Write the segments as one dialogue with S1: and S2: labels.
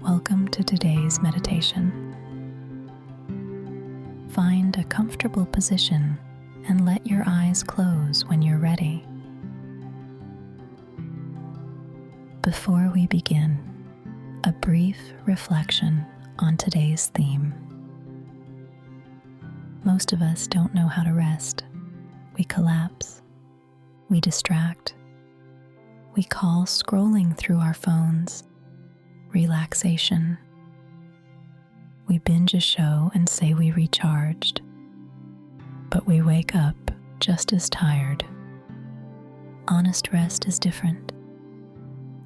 S1: Welcome to today's meditation. Find a comfortable position and let your eyes close when you're ready. Before we begin, a brief reflection on today's theme. Most of us don't know how to rest. We collapse. We distract. We call scrolling through our phones relaxation. We binge a show and say we recharged, but we wake up just as tired. Honest rest is different.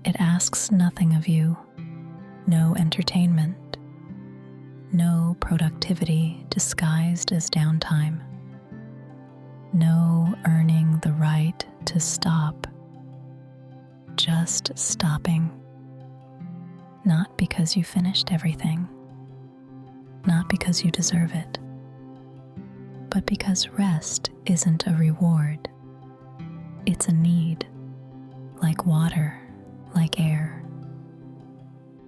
S1: It asks nothing of you, no entertainment, no productivity disguised as downtime, no earning the right to stop, just stopping. Not because you finished everything, not because you deserve it, but because rest isn't a reward. It's a need, like water, like air.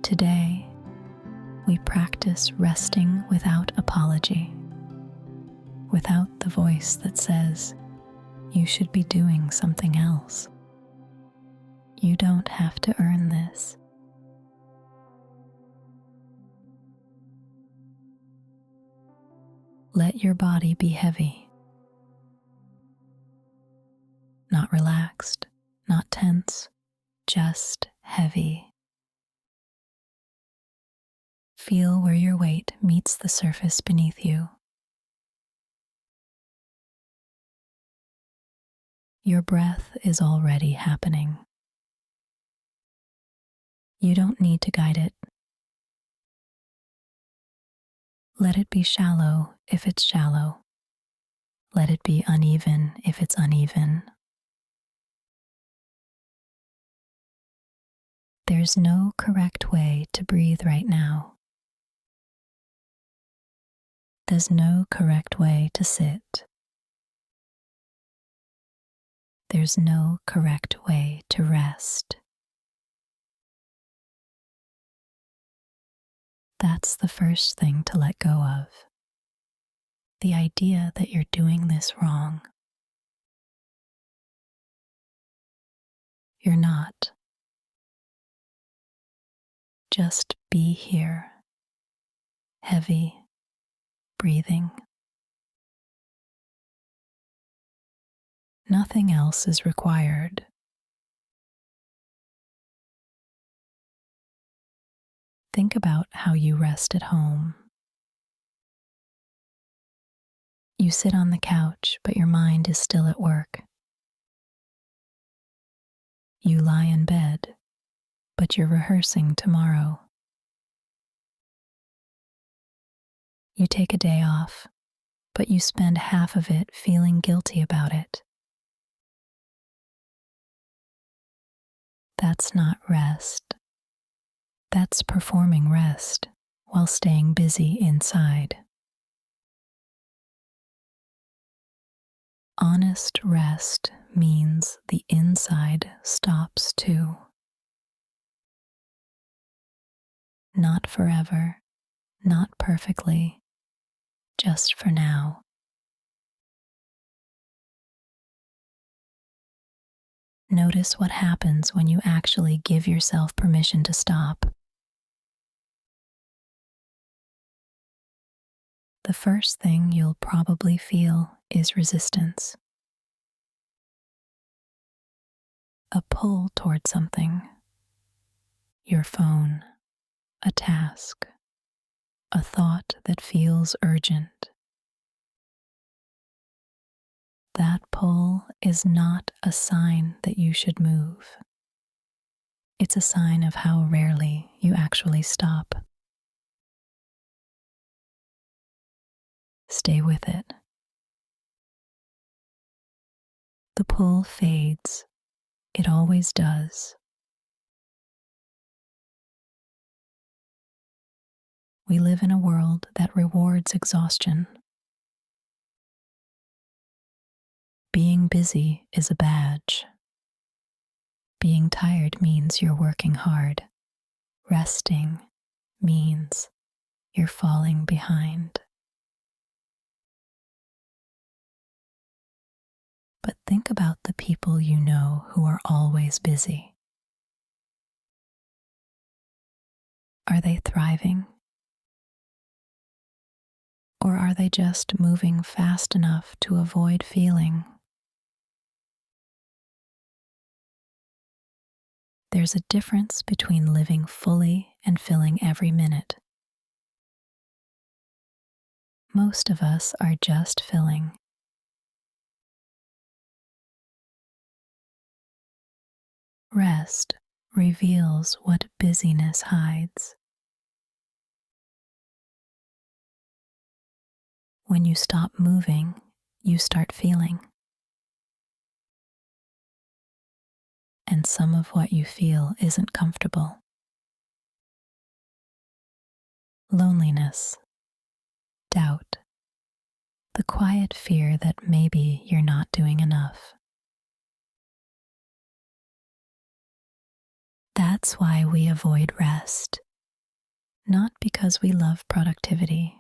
S1: Today, we practice resting without apology, without the voice that says, you should be doing something else. You don't have to earn this. Let your body be heavy, not relaxed, not tense, just heavy. Feel where your weight meets the surface beneath you. Your breath is already happening. You don't need to guide it. Let it be shallow if it's shallow. Let it be uneven if it's uneven. There's no correct way to breathe right now. There's no correct way to sit. There's no correct way to rest. That's the first thing to let go of. The idea that you're doing this wrong. You're not. Just be here, heavy, breathing. Nothing else is required. Think about how you rest at home. You sit on the couch, but your mind is still at work. You lie in bed, but you're rehearsing tomorrow. You take a day off, but you spend half of it feeling guilty about it. That's not rest. That's performing rest while staying busy inside. Honest rest means the inside stops too. Not forever, not perfectly, just for now. Notice what happens when you actually give yourself permission to stop. The first thing you'll probably feel is resistance. A pull toward something. Your phone, a task, a thought that feels urgent. That pull is not a sign that you should move. It's a sign of how rarely you actually stop. Stay with it. The pull fades. It always does. We live in a world that rewards exhaustion. Being busy is a badge. Being tired means you're working hard. Resting means you're falling behind. But think about the people you know who are always busy. Are they thriving? Or are they just moving fast enough to avoid feeling? There's a difference between living fully and filling every minute. Most of us are just filling. Rest reveals what busyness hides. When you stop moving, you start feeling. And some of what you feel isn't comfortable. Loneliness, doubt, the quiet fear that maybe you're not doing enough. That's why we avoid rest, not because we love productivity,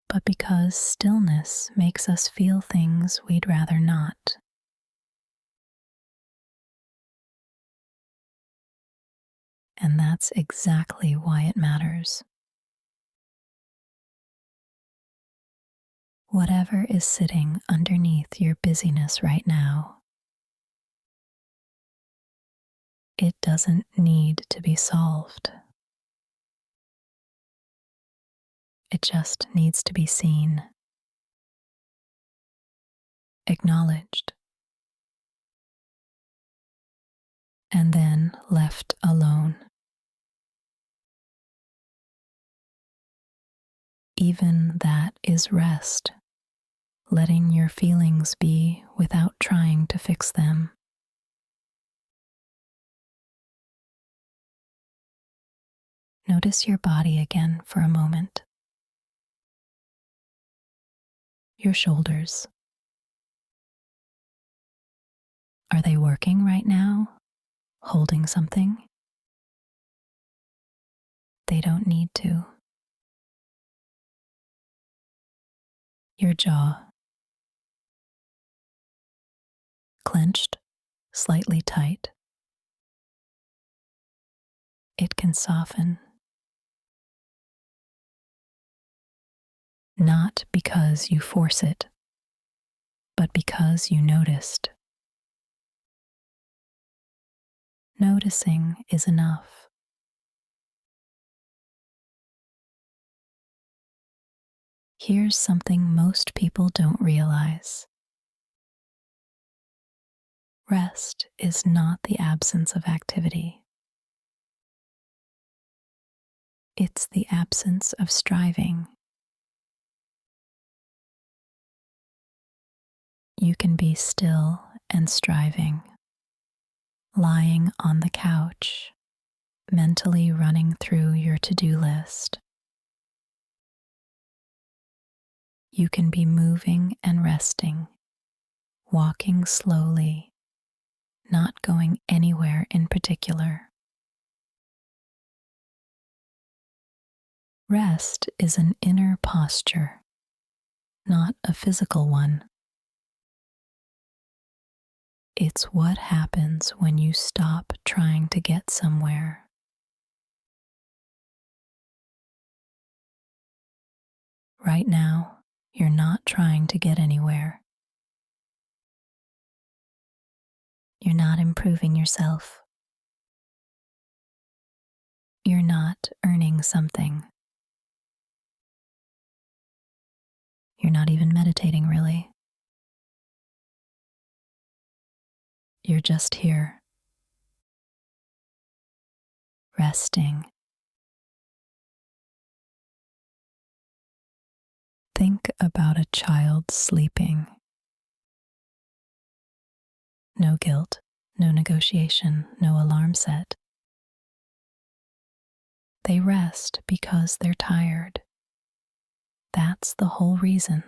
S1: but because stillness makes us feel things we'd rather not. And that's exactly why it matters. Whatever is sitting underneath your busyness right now, it doesn't need to be solved. It just needs to be seen, acknowledged, and then left alone. Even that is rest, letting your feelings be without trying to fix them. Notice your body again for a moment. Your shoulders. Are they working right now? Holding something? They don't need to. Your jaw. Clenched, slightly tight. It can soften. Not because you force it, but because you noticed. Noticing is enough. Here's something most people don't realize. Rest is not the absence of activity. It's the absence of striving. You can be still and striving, lying on the couch, mentally running through your to-do list. You can be moving and resting, walking slowly, not going anywhere in particular. Rest is an inner posture, not a physical one. It's what happens when you stop trying to get somewhere. Right now, you're not trying to get anywhere. You're not improving yourself. You're not earning something. You're not even meditating, really. You're just here, resting. Think about a child sleeping. No guilt, no negotiation, no alarm set. They rest because they're tired. That's the whole reason.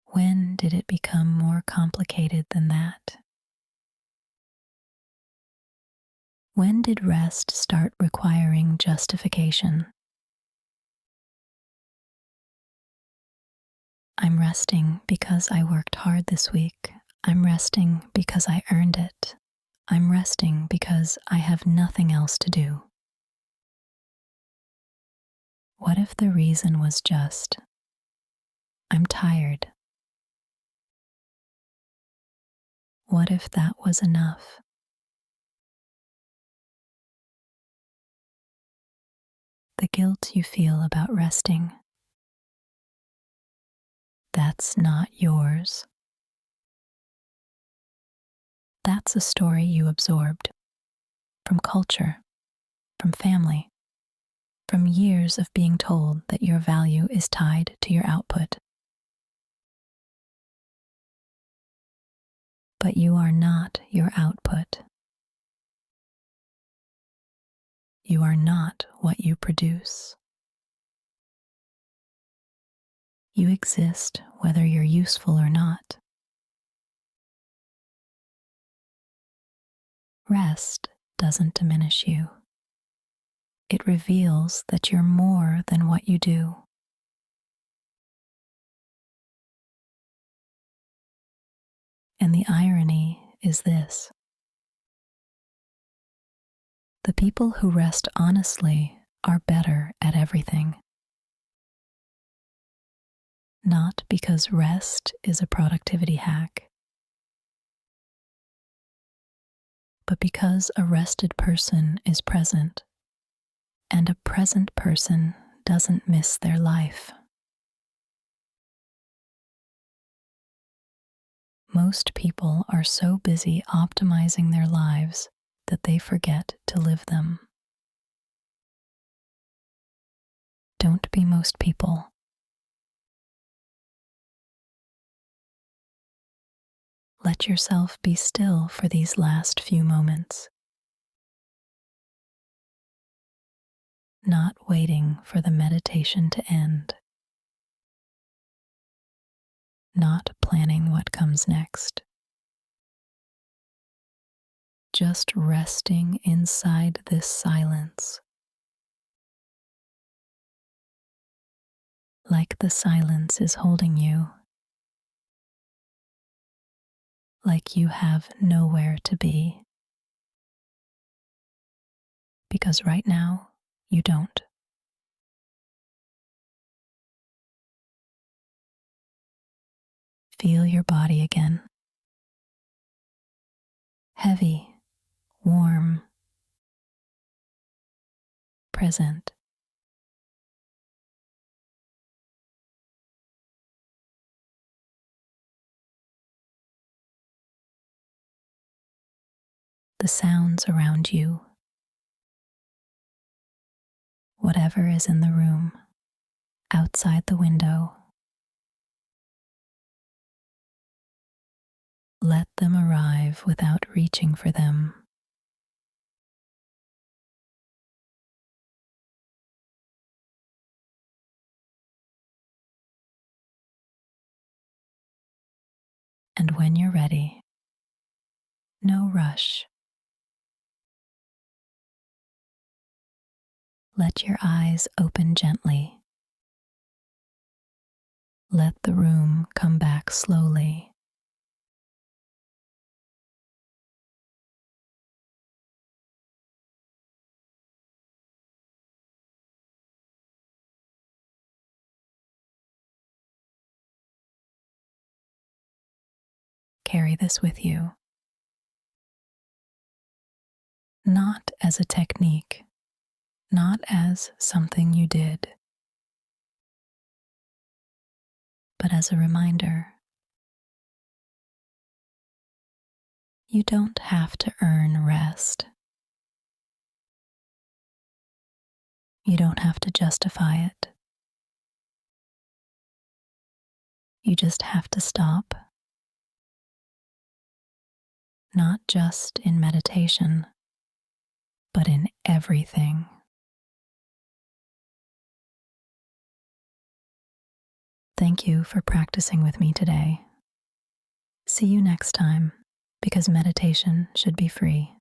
S1: When did it become more complicated than that? When did rest start requiring justification? I'm resting because I worked hard this week. I'm resting because I earned it. I'm resting because I have nothing else to do. What if the reason was just, I'm tired? What if that was enough? The guilt you feel about resting, that's not yours. That's a story you absorbed from culture, from family, from years of being told that your value is tied to your output. But you are not your output. You are not what you produce. You exist whether you're useful or not. Rest doesn't diminish you. It reveals that you're more than what you do. And the irony is this: the people who rest honestly are better at everything. Not because rest is a productivity hack, but because a rested person is present, and a present person doesn't miss their life. Most people are so busy optimizing their lives that they forget to live them. Don't be most people. Let yourself be still for these last few moments, not waiting for the meditation to end, not planning what comes next, just resting inside this silence, like the silence is holding you, like you have nowhere to be, because right now you don't. Feel your body again. Heavy, warm, present. The sounds around you, whatever is in the room, outside the window, let them arrive without reaching for them. And when you're ready, no rush. Let your eyes open gently. Let the room come back slowly. Carry this with you, not as a technique, not as something you did, but as a reminder. You don't have to earn rest. You don't have to justify it. You just have to stop. Not just in meditation, but in everything. Thank you for practicing with me today. See you next time, because meditation should be free.